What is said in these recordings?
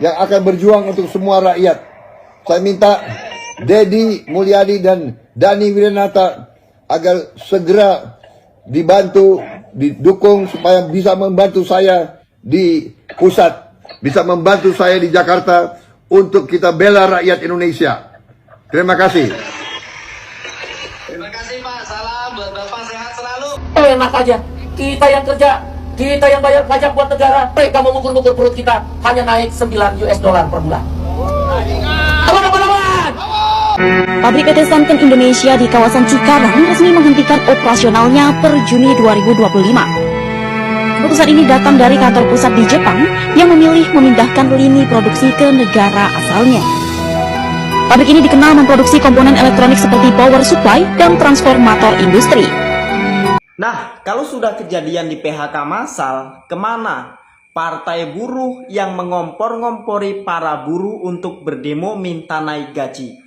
yang akan berjuang untuk semua rakyat. Saya minta Dedi Mulyadi dan Dani Wiranata agar segera dibantu, didukung supaya bisa membantu saya di pusat, bisa membantu saya di Jakarta untuk kita bela rakyat Indonesia. Terima kasih. Terima kasih Pak, salam buat Bapak, sehat selalu. Enak aja, kita yang kerja, kita yang bayar pajak buat negara, mereka mengukur-ukur perut kita hanya naik 9 US dollar per bulan. Pabrik PT Sanken Indonesia di kawasan Cikarang resmi menghentikan operasionalnya per Juni 2025. Keputusan ini datang dari kantor pusat di Jepang yang memilih memindahkan lini produksi ke negara asalnya. Pabrik ini dikenal memproduksi komponen elektronik seperti power supply dan transformator industri. Nah, kalau sudah kejadian di PHK massal, kemana partai buruh yang mengompor-ngompori para buruh untuk berdemo minta naik gaji?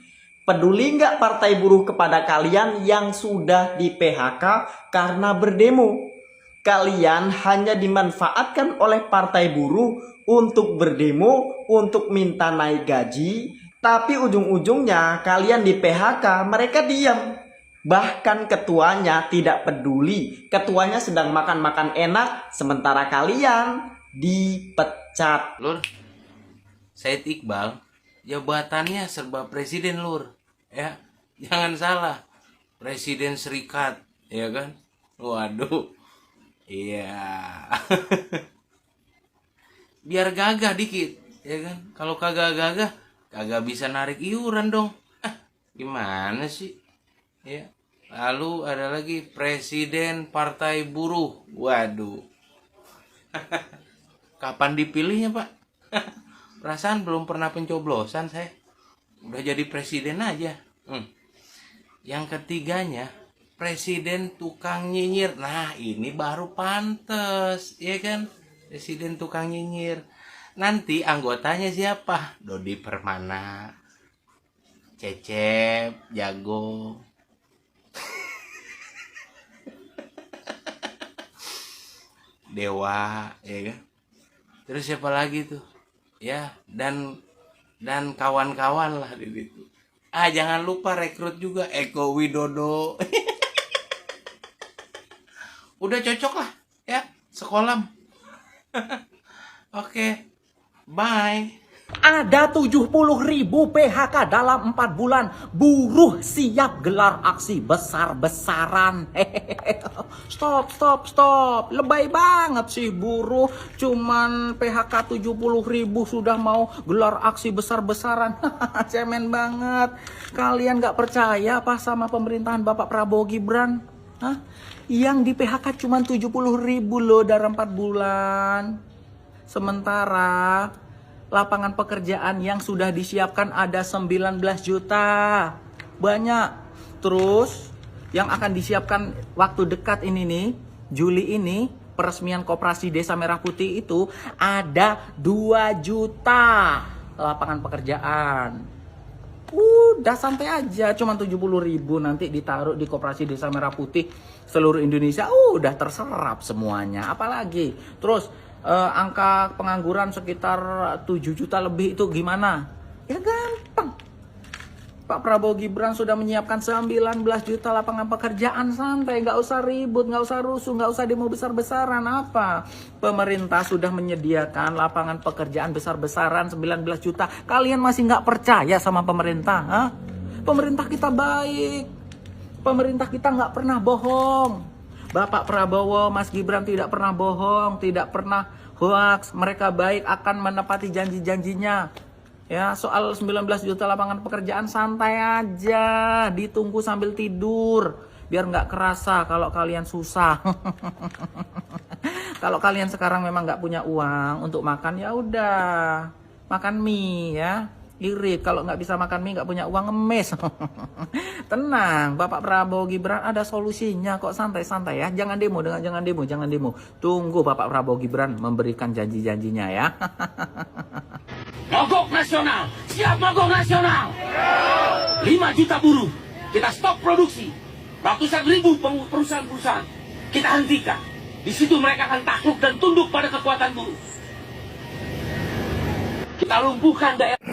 Peduli nggak partai buruh kepada kalian yang sudah di PHK karena berdemo? Kalian hanya dimanfaatkan oleh partai buruh untuk berdemo, untuk minta naik gaji, tapi ujung-ujungnya kalian di PHK, mereka diam. Bahkan ketuanya tidak peduli. Ketuanya sedang makan-makan enak, sementara kalian dipecat. Lur, Said Iqbal, jabatannya serba presiden, Lur. Ya, jangan salah. Presiden Serikat, ya kan? Waduh. Iya. Biar gagah dikit, ya kan? Kalau kagak gagah, kagak bisa narik iuran dong. Gimana sih? Ya. Lalu ada lagi Presiden Partai Buruh. Waduh. Kapan dipilihnya, Pak? Perasaan belum pernah pencoblosan saya. Udah jadi presiden aja. Yang ketiganya, Presiden Tukang Nyinyir. Nah, ini baru pantes, ya kan? Presiden Tukang Nyinyir. Nanti anggotanya siapa? Dodi Permana, Cecep, Jago. Dewa, ya kan? Terus siapa lagi tuh? Ya, dan kawan-kawan lah di situ. Jangan lupa rekrut juga Eko Widodo. Udah cocok lah, ya, sekolah. Oke, bye. Ada 70.000 PHK dalam 4 bulan. Buruh siap gelar aksi besar-besaran. Stop. Lebay banget sih buruh. Cuman PHK 70.000 sudah mau gelar aksi besar-besaran. Cemen banget. Kalian gak percaya apa sama pemerintahan Bapak Prabowo Gibran? Hah? Yang di PHK cuma 70.000 loh dalam 4 bulan. Sementara lapangan pekerjaan yang sudah disiapkan ada 19 juta. Banyak. Terus yang akan disiapkan waktu dekat ini nih, Juli ini, peresmian Koperasi Desa Merah Putih itu ada 2 juta lapangan pekerjaan. Udah santai aja, cuma 70.000 nanti ditaruh di Koperasi Desa Merah Putih seluruh Indonesia. Udah terserap semuanya. Apalagi? Terus angka pengangguran sekitar 7 juta lebih itu gimana? Ya gampang. Pak Prabowo Gibran sudah menyiapkan 19 juta lapangan pekerjaan, santai, nggak usah ribut, nggak usah rusuh, nggak usah demo besar-besaran. Apa? Pemerintah sudah menyediakan lapangan pekerjaan besar-besaran 19 juta. Kalian masih nggak percaya sama pemerintah? Hah? Pemerintah kita baik. Pemerintah kita nggak pernah bohong. Bapak Prabowo, Mas Gibran tidak pernah bohong, tidak pernah hoax. Mereka baik, akan menepati janji-janjinya. Ya, soal 19 juta lapangan pekerjaan santai aja, ditunggu sambil tidur, biar nggak kerasa kalau kalian susah. Kalau kalian sekarang memang nggak punya uang untuk makan, ya udah makan mie ya. Irit, kalau nggak bisa makan mie, nggak punya uang, ngemis. Tenang, Bapak Prabowo Gibran ada solusinya kok, santai-santai ya. Jangan demo, jangan demo. Tunggu Bapak Prabowo Gibran memberikan janji-janjinya ya. Mogok nasional, siap mogok nasional. 5 juta buruh, kita stop produksi. Ratusan ribu perusahaan-perusahaan kita hentikan. Di situ mereka akan takluk dan tunduk pada kekuatan buruh. Kita lumpuhkan daerah.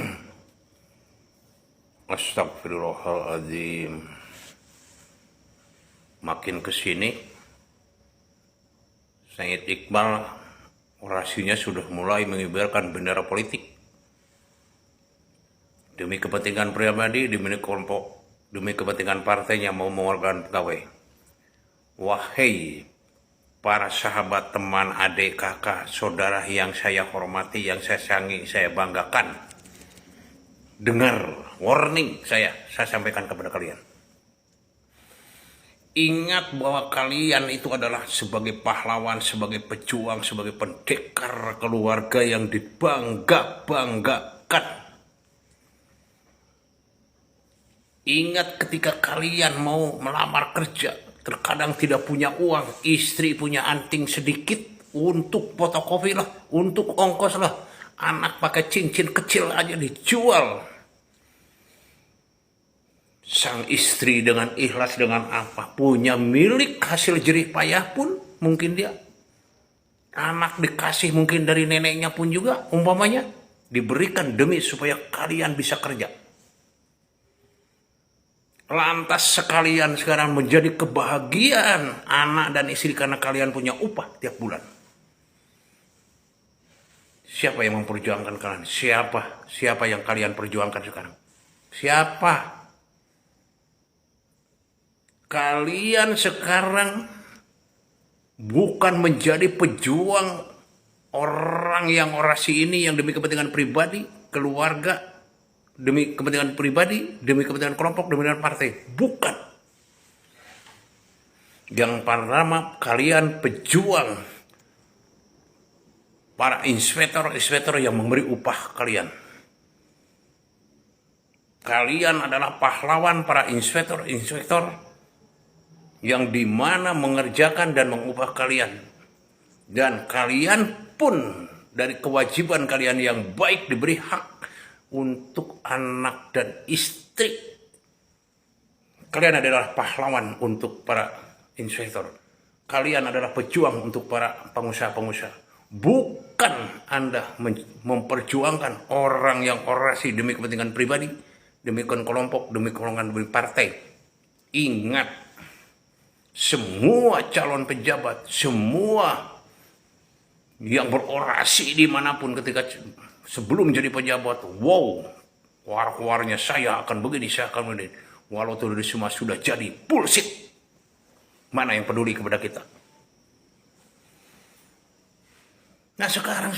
Astagfirullahaladzim. Makin kesini, Said Iqbal orasinya sudah mulai mengibarkan bendera politik. Demi kepentingan pribadi, demi kelompok, demi kepentingan partainya mau mengeluarkan pegawai. Wahai para sahabat, teman, adik, kakak, saudara yang saya hormati, yang saya sayangi, saya banggakan. Dengar warning saya sampaikan kepada kalian. Ingat bahwa kalian itu adalah sebagai pahlawan, sebagai pejuang, sebagai pendekar keluarga yang dibangga-banggakan. Ingat ketika kalian mau melamar kerja, terkadang tidak punya uang, istri punya anting sedikit untuk fotokopi lah, untuk ongkos lah. Anak pakai cincin kecil aja dijual. Sang istri dengan ikhlas, dengan apa, punya milik hasil jerih payah pun mungkin dia. Anak dikasih mungkin dari neneknya pun juga, umpamanya diberikan demi supaya kalian bisa kerja. Lantas sekalian sekarang menjadi kebahagiaan anak dan istri karena kalian punya upah tiap bulan. Siapa yang memperjuangkan kalian? Siapa yang kalian perjuangkan sekarang? Siapa? Kalian sekarang bukan menjadi pejuang orang yang orasi ini yang demi kepentingan pribadi, keluarga, demi kepentingan pribadi, demi kepentingan kelompok, demi kepentingan partai. Bukan. Yang pertama, kalian pejuang para inspektor yang memberi upah kalian. Kalian adalah pahlawan para inspektor yang dimana mengerjakan dan mengupah kalian. Dan kalian pun dari kewajiban kalian yang baik diberi hak untuk anak dan istri. Kalian adalah pahlawan untuk para inspektor. Kalian adalah pejuang untuk para pengusaha-pengusaha. Bukan Anda memperjuangkan orang yang orasi demi kepentingan pribadi, demi kelompok, demi golongan, demi partai. Ingat, semua calon pejabat, semua yang berorasi dimanapun ketika sebelum jadi pejabat, wow, war-warnya saya akan begini, saya akan begini. Walau itu semua sudah jadi bullshit. Mana yang peduli kepada kita? Nah sekarang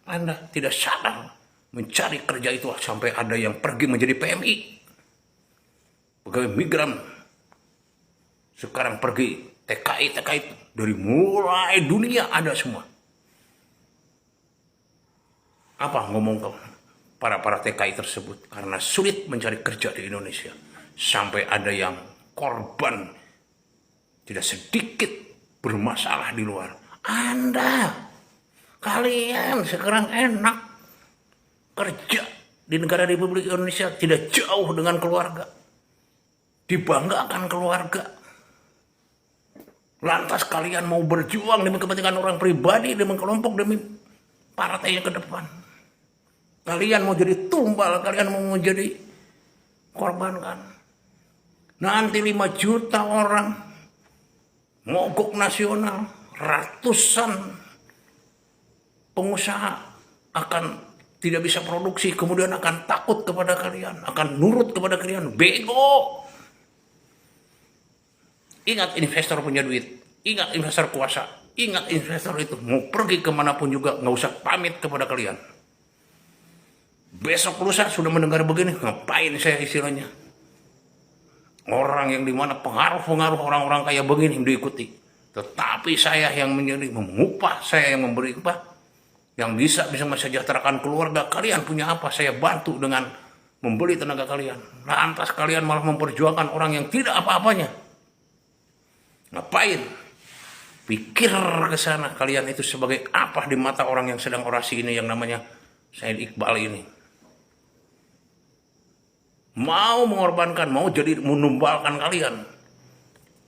Anda tidak sadar mencari kerja itu sampai ada yang pergi menjadi PMI, pegawai migran. Sekarang pergi TKI dari mulai dunia ada semua. Apa ngomong ke para TKI tersebut? Karena sulit mencari kerja di Indonesia. Sampai ada yang korban tidak sedikit bermasalah di luar. Kalian sekarang enak kerja di negara Republik Indonesia, tidak jauh dengan keluarga. Dibanggakan keluarga. Lantas kalian mau berjuang demi kepentingan orang pribadi, demi kelompok, demi partainya ke depan. Kalian mau jadi tumbal, kalian mau menjadi korbankan. Nanti 5 juta orang mogok nasional, ratusan pengusaha akan tidak bisa produksi, kemudian akan takut kepada kalian, akan nurut kepada kalian. Bego. Ingat investor punya duit, ingat investor kuasa, ingat investor itu mau pergi kemanapun juga nggak usah pamit kepada kalian. Besok lusa sudah mendengar begini, ngapain saya istilahnya? Orang yang dimana pengaruh orang-orang kaya begini diikuti. Tetapi saya yang menjadi mengupah, saya yang memberi upah, yang bisa mensejahterakan keluarga kalian punya apa? Saya bantu dengan membeli tenaga kalian. Lantas kalian malah memperjuangkan orang yang tidak apa-apanya. Ngapain? Pikir ke sana, kalian itu sebagai apa di mata orang yang sedang orasi ini yang namanya Said Iqbal ini. Mau mengorbankan, mau jadi menumbalkan kalian.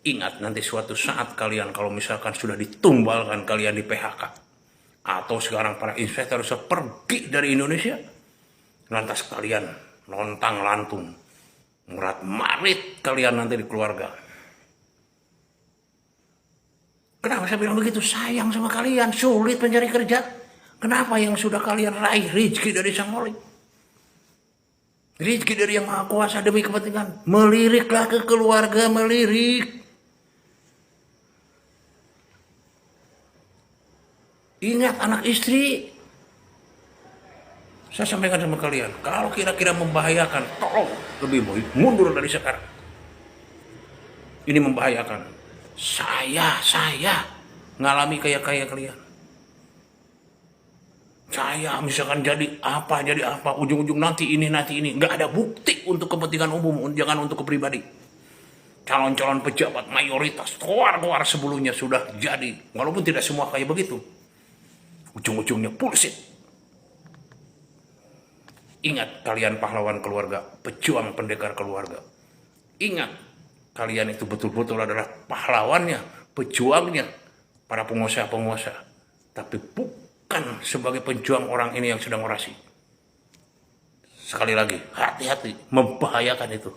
Ingat nanti suatu saat kalian kalau misalkan sudah ditumbalkan, kalian di PHK. atau sekarang para investor harus pergi dari Indonesia, lantas kalian lontang lantung, murat marit kalian nanti di keluarga. Kenapa saya bilang begitu? Sayang sama kalian, sulit mencari kerja. Kenapa yang sudah kalian raih rezeki dari Sang Holik, rezeki dari Yang Maha Kuasa demi kepentingan, meliriklah ke keluarga, melirik. Ingat anak istri. Saya sampaikan sama kalian, kalau kira-kira membahayakan, tolong lebih baik mundur dari sekarang. Ini membahayakan. Saya ngalami kayak kalian. Saya misalkan jadi apa, ujung-ujung nanti ini, nggak ada bukti untuk kepentingan umum, jangan untuk kepribadi. Calon-calon pejabat mayoritas, keluar sebelumnya sudah jadi, walaupun tidak semua kayak begitu. Ujung-ujungnya bullshit. Ingat kalian pahlawan keluarga, pejuang pendekar keluarga. Ingat kalian itu betul-betul adalah pahlawannya, pejuangnya para penguasa-penguasa. Tapi bukan sebagai pejuang orang ini yang sedang orasi. Sekali lagi, hati-hati, membahayakan itu.